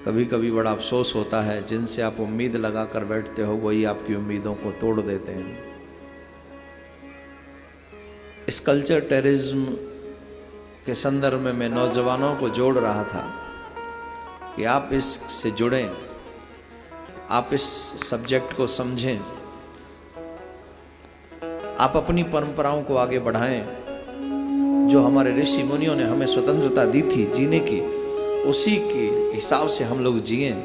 कभी कभी बड़ा अफसोस होता है, जिनसे आप उम्मीद लगा कर बैठते हो वही आपकी उम्मीदों को तोड़ देते हैं। इस कल्चर टेररिज्म के संदर्भ में मैं नौजवानों को जोड़ रहा था कि आप इससे जुड़ें, आप इस सब्जेक्ट को समझें, आप अपनी परंपराओं को आगे बढ़ाएं। जो हमारे ऋषि मुनियों ने हमें स्वतंत्रता दी थी जीने की, उसी के हिसाब से हम लोग जिएं,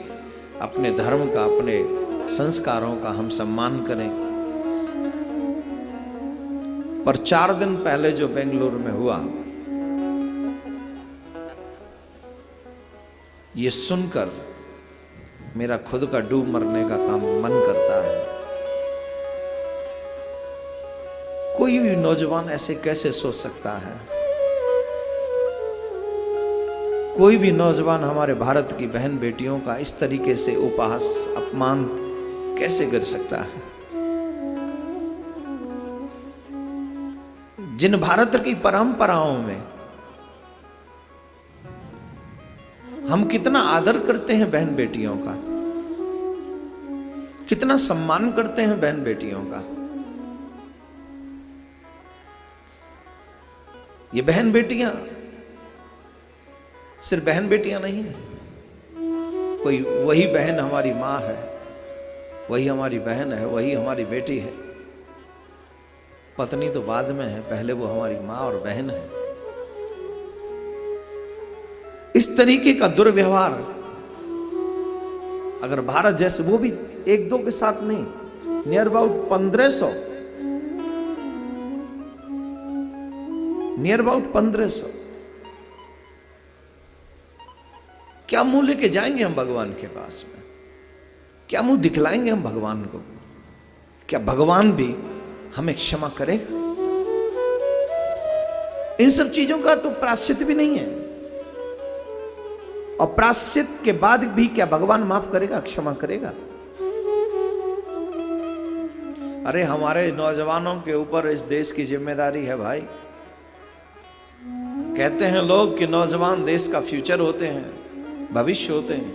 अपने धर्म का, अपने संस्कारों का हम सम्मान करें। पर 4 दिन पहले जो बेंगलुरु में हुआ, ये सुनकर मेरा खुद का डूब मरने का काम मन करता है। कोई भी नौजवान ऐसे कैसे सोच सकता है? कोई भी नौजवान हमारे भारत की बहन बेटियों का इस तरीके से उपहास, अपमान कैसे कर सकता है? जिन भारत की परंपराओं में हम कितना आदर करते हैं बहन बेटियों का, कितना सम्मान करते हैं बहन बेटियों का, ये बहन बेटियां सिर्फ बहन बेटियां नहीं है, कोई वही बहन हमारी मां है, वही हमारी बहन है, वही हमारी बेटी है। पत्नी तो बाद में है, पहले वो हमारी मां और बहन है। इस तरीके का दुर्व्यवहार अगर भारत जैसे, वो भी 1-2 के साथ नहीं, नियर अबाउट 1500, क्या मुंह लेके जाएंगे हम भगवान के पास में? क्या मुंह दिखलाएंगे हम भगवान को? क्या भगवान भी हमें क्षमा करेगा? इन सब चीजों का तो प्रायश्चित भी नहीं है, और प्रायश्चित के बाद भी क्या भगवान माफ करेगा, क्षमा करेगा? अरे हमारे नौजवानों के ऊपर इस देश की जिम्मेदारी है भाई। कहते हैं लोग कि नौजवान देश का फ्यूचर होते हैं, भविष्य होते हैं।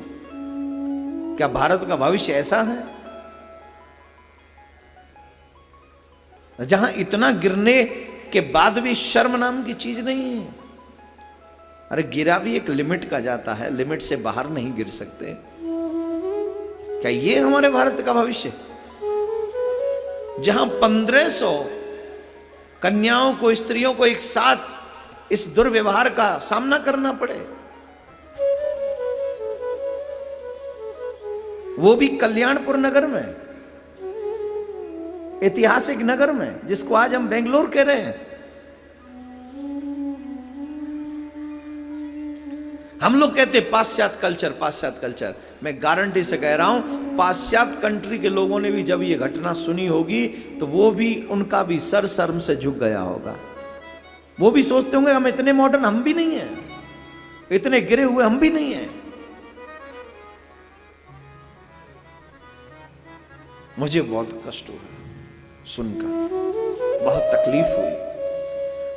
क्या भारत का भविष्य ऐसा है जहां इतना गिरने के बाद भी शर्म नाम की चीज नहीं है? अरे गिरा भी एक लिमिट का जाता है, लिमिट से बाहर नहीं गिर सकते। क्या ये हमारे भारत का भविष्य, जहां 1500 कन्याओं को, स्त्रियों को एक साथ इस दुर्व्यवहार का सामना करना पड़े, वो भी कल्याणपुर नगर में, ऐतिहासिक नगर में, जिसको आज हम बेंगलुरु कह रहे हैं। हम लोग कहते पाश्चात्य कल्चर, पाश्चात्य कल्चर। मैं गारंटी से कह रहा हूं, पाश्चात्य कंट्री के लोगों ने भी जब ये घटना सुनी होगी तो वो भी, उनका भी सर शर्म से झुक गया होगा। वो भी सोचते होंगे हम इतने मॉडर्न हम भी नहीं हैं, इतने गिरे हुए हम भी नहीं हैं। मुझे बहुत कष्ट हुआ सुनकर, बहुत तकलीफ हुई।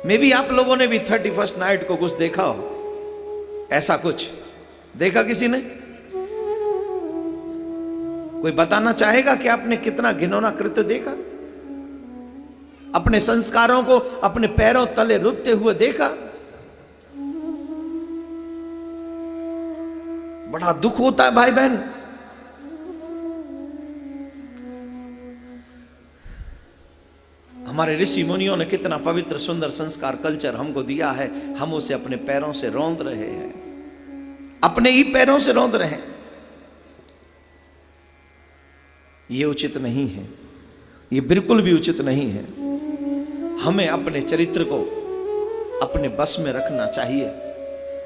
मे भी आप लोगों ने भी 31st नाइट को कुछ देखा हो, ऐसा कुछ देखा किसी ने? कोई बताना चाहेगा कि आपने कितना घिनौना कृत्य देखा? अपने संस्कारों को अपने पैरों तले रुकते हुए देखा? बड़ा दुख होता है भाई बहन। हमारे ऋषि मुनियों ने कितना पवित्र सुंदर संस्कार कल्चर हमको दिया है, हम उसे अपने पैरों से रौंद रहे हैं, अपने ही पैरों से रौंद रहे हैं। ये उचित नहीं है, ये बिल्कुल भी उचित नहीं है। हमें अपने चरित्र को अपने बस में रखना चाहिए।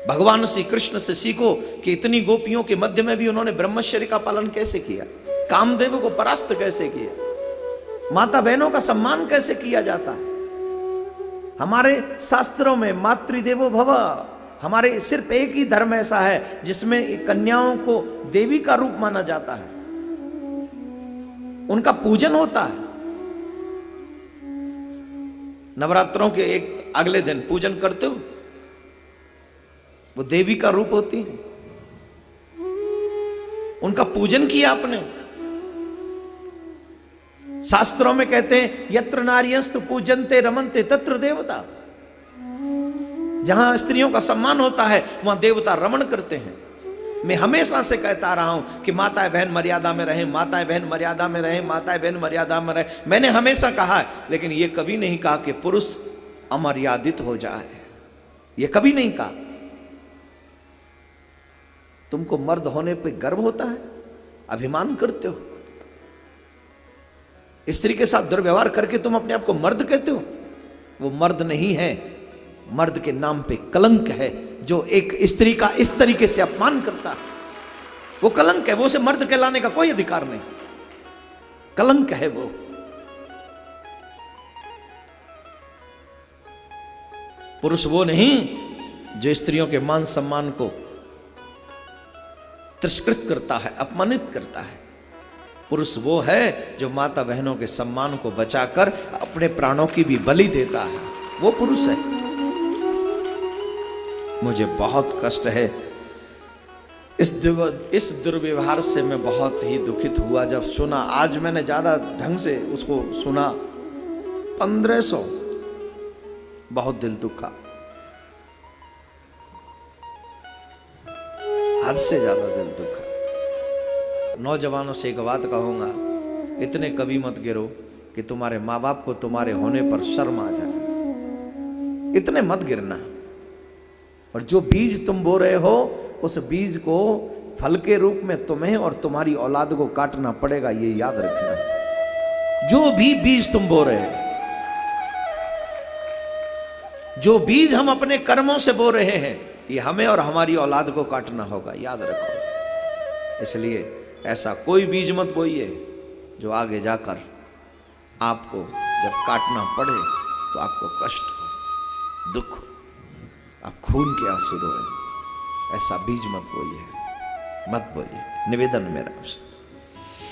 भगवान श्री कृष्ण से सीखो कि इतनी गोपियों के मध्य में भी उन्होंने ब्रह्मचर्य का पालन कैसे किया, कामदेव को परास्त कैसे किया, माता बहनों का सम्मान कैसे किया जाता है। हमारे शास्त्रों में मातृदेवो भव, हमारे सिर्फ एक ही धर्म ऐसा है जिसमें कन्याओं को देवी का रूप माना जाता है, उनका पूजन होता है। नवरात्रों के एक अगले दिन पूजन करते हो, वो देवी का रूप होती है। उनका पूजन किया आपने। शास्त्रों में कहते हैं यत्र नार्यस्तु पूजन्ते रमन्ते तत्र देवता। जहां स्त्रियों का सम्मान होता है वहां देवता रमण करते हैं। मैं हमेशा से कहता रहा हूं कि माताएं बहन मर्यादा में रहें, माताएं बहन मर्यादा में रहें, माताएं बहन मर्यादा में रहें। मैंने हमेशा कहा है, लेकिन यह कभी नहीं कहा कि पुरुष अमर्यादित हो जाए। यह कभी नहीं कहा। तुमको मर्द होने पे गर्व होता है, अभिमान करते हो। स्त्री के साथ दुर्व्यवहार करके तुम अपने आप को मर्द कहते हो। वो मर्द नहीं है, मर्द के नाम पे कलंक है। जो एक स्त्री का इस तरीके से अपमान करता है वो कलंक है। वो उसे मर्द कहलाने का कोई अधिकार नहीं, कलंक है वो। पुरुष वो नहीं जो स्त्रियों के मान सम्मान को तिरस्कृत करता है, अपमानित करता है। पुरुष वो है जो माता बहनों के सम्मान को बचाकर अपने प्राणों की भी बलि देता है, वो पुरुष है। मुझे बहुत कष्ट है, इस दुर्व्यवहार से मैं बहुत ही दुखित हुआ जब सुना। आज मैंने ज्यादा ढंग से उसको सुना। 1500 बहुत दिल दुखा, हद से ज्यादा दिल दुखा। नौजवानों से एक बात कहूंगा, इतने कभी मत गिरो कि तुम्हारे माँ बाप को तुम्हारे होने पर शर्म आ जाए। इतने मत गिरना। और जो बीज तुम बो रहे हो उस बीज को फल के रूप में तुम्हें और तुम्हारी औलाद को काटना पड़ेगा, ये याद रखना। जो भी बीज तुम बो रहे हो, जो बीज हम अपने कर्मों से बो रहे हैं, ये हमें और हमारी औलाद को काटना होगा, याद रखो। इसलिए ऐसा कोई बीज मत बोइए जो आगे जाकर आपको जब काटना पड़े तो आपको कष्ट हो, दुख हो, आप खून के आंसू रोए। ऐसा बीज मत बोइए, मत बोइए। निवेदन मेरा आपसे।